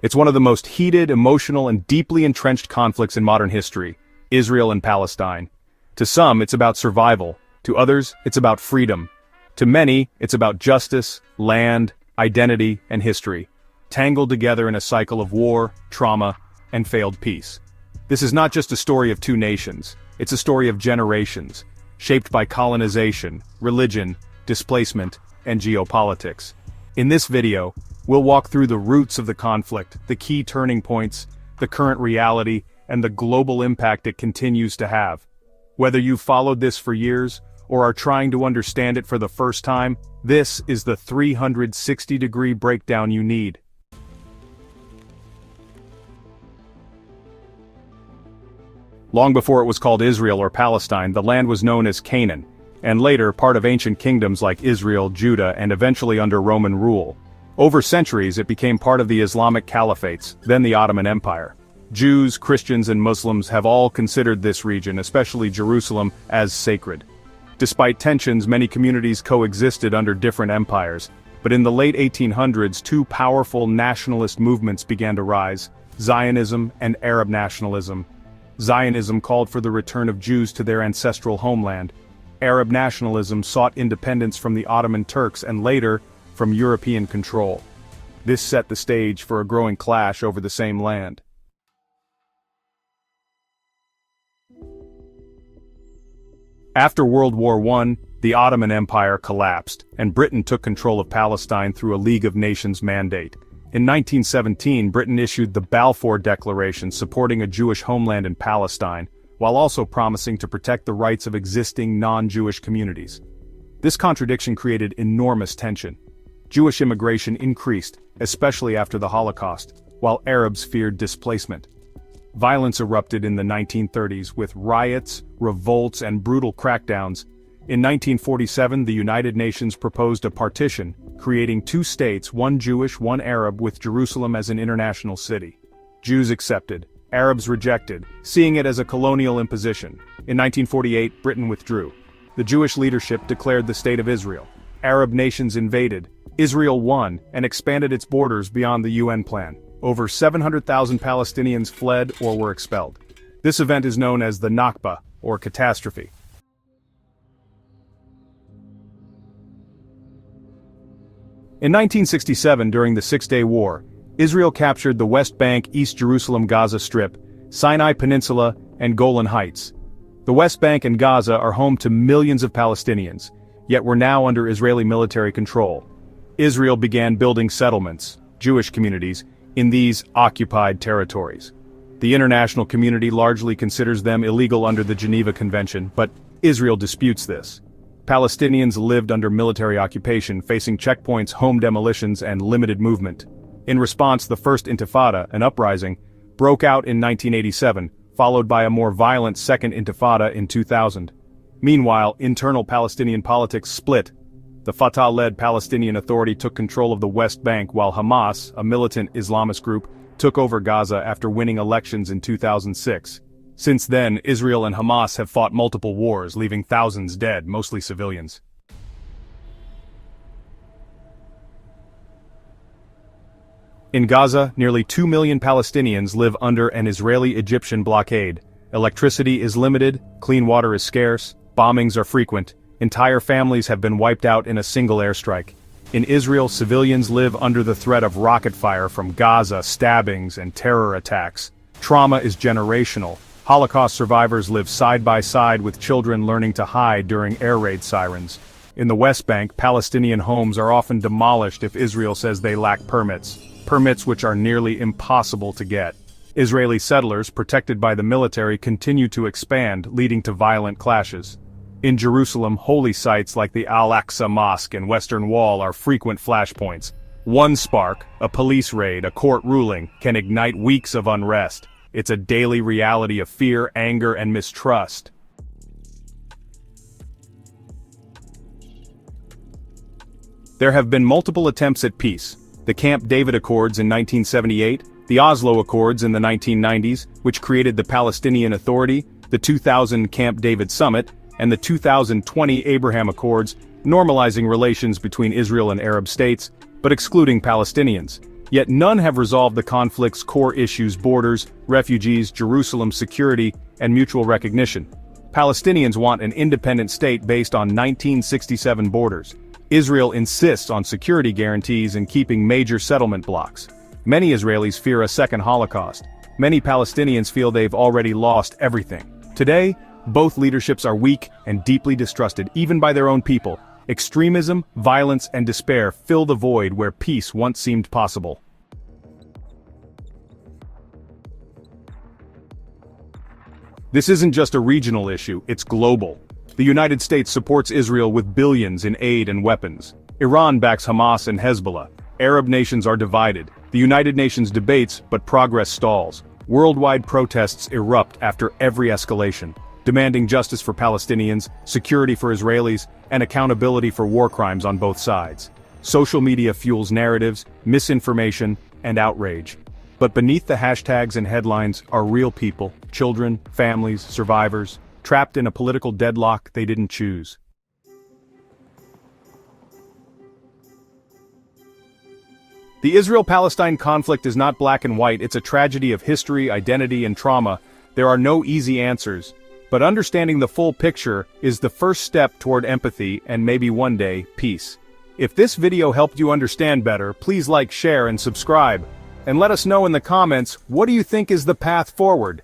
It's one of the most heated, emotional, and deeply entrenched conflicts in modern history, Israel and Palestine. To some, it's about survival. To others, it's about freedom. To many, it's about justice, land, identity, and history, tangled together in a cycle of war, trauma, and failed peace. This is not just a story of two nations, it's a story of generations, shaped by colonization, religion, displacement, and geopolitics. In this video, we'll walk through the roots of the conflict, the key turning points, the current reality, and the global impact it continues to have. Whether you've followed this for years, or are trying to understand it for the first time, this is the 360-degree breakdown you need. Long before it was called Israel or Palestine, the land was known as Canaan, and later part of ancient kingdoms like Israel, Judah, and eventually under Roman rule. Over centuries it became part of the Islamic caliphates, then the Ottoman Empire. Jews, Christians, and Muslims have all considered this region, especially Jerusalem, as sacred. Despite tensions, many communities coexisted under different empires, but in the late 1800s two powerful nationalist movements began to rise: Zionism and Arab nationalism. Zionism called for the return of Jews to their ancestral homeland. Arab nationalism sought independence from the Ottoman Turks and later, from European control. This set the stage for a growing clash over the same land. After World War I, the Ottoman Empire collapsed, and Britain took control of Palestine through a League of Nations mandate. In 1917, Britain issued the Balfour Declaration supporting a Jewish homeland in Palestine, while also promising to protect the rights of existing non-Jewish communities. This contradiction created enormous tension. Jewish immigration increased, especially after the Holocaust, while Arabs feared displacement. Violence erupted in the 1930s with riots, revolts, and brutal crackdowns. In 1947, the United Nations proposed a partition, creating two states, one Jewish, one Arab, with Jerusalem as an international city. Jews accepted, Arabs rejected, seeing it as a colonial imposition. In 1948, Britain withdrew. The Jewish leadership declared the State of Israel. Arab nations invaded. Israel won and expanded its borders beyond the UN plan. Over 700,000 Palestinians fled or were expelled. This event is known as the Nakba, or catastrophe. In 1967, during the Six-Day War, Israel captured the West Bank, East Jerusalem, Gaza Strip, Sinai Peninsula, and Golan Heights. The West Bank and Gaza are home to millions of Palestinians, yet were now under Israeli military control. Israel began building settlements, Jewish communities, in these occupied territories. The international community largely considers them illegal under the Geneva Convention, but Israel disputes this. Palestinians lived under military occupation, facing checkpoints, home demolitions, and limited movement. In response, the First Intifada, an uprising, broke out in 1987, followed by a more violent Second Intifada in 2000. Meanwhile, internal Palestinian politics split. The Fatah-led Palestinian Authority took control of the West Bank while Hamas, a militant Islamist group, took over Gaza after winning elections in 2006. Since then, Israel and Hamas have fought multiple wars, leaving thousands dead, mostly civilians. In Gaza, nearly 2 million Palestinians live under an Israeli-Egyptian blockade. Electricity is limited, clean water is scarce, bombings are frequent. Entire families have been wiped out in a single airstrike. In Israel, civilians live under the threat of rocket fire from Gaza, stabbings, and terror attacks. Trauma is generational. Holocaust survivors live side by side with children learning to hide during air raid sirens. In the West Bank, Palestinian homes are often demolished if Israel says they lack permits which are nearly impossible to get. Israeli settlers, protected by the military, continue to expand, leading to violent clashes. In Jerusalem, holy sites like the Al-Aqsa Mosque and Western Wall are frequent flashpoints. One spark, a police raid, a court ruling, can ignite weeks of unrest. It's a daily reality of fear, anger, and mistrust. There have been multiple attempts at peace. The Camp David Accords in 1978, the Oslo Accords in the 1990s, which created the Palestinian Authority, the 2000 Camp David Summit, and the 2020 Abraham Accords, normalizing relations between Israel and Arab states, but excluding Palestinians. Yet none have resolved the conflict's core issues: borders, refugees, Jerusalem's security, and mutual recognition. Palestinians want an independent state based on 1967 borders. Israel insists on security guarantees and keeping major settlement blocks. Many Israelis fear a second Holocaust. Many Palestinians feel they've already lost everything. Today, both leaderships are weak and deeply distrusted, even by their own people. Extremism, violence, and despair fill the void where peace once seemed possible. This isn't just a regional issue, it's global. The United States supports Israel with billions in aid and weapons. Iran backs Hamas and Hezbollah. Arab nations are divided. The United Nations debates, but progress stalls. Worldwide protests erupt after every escalation, demanding justice for Palestinians, security for Israelis, and accountability for war crimes on both sides. Social media fuels narratives, misinformation, and outrage. But beneath the hashtags and headlines are real people, children, families, survivors, trapped in a political deadlock they didn't choose. The Israel-Palestine conflict is not black and white, it's a tragedy of history, identity, and trauma. There are no easy answers. But understanding the full picture is the first step toward empathy and maybe one day, peace. If this video helped you understand better, please like, share, and subscribe. And let us know in the comments, what do you think is the path forward?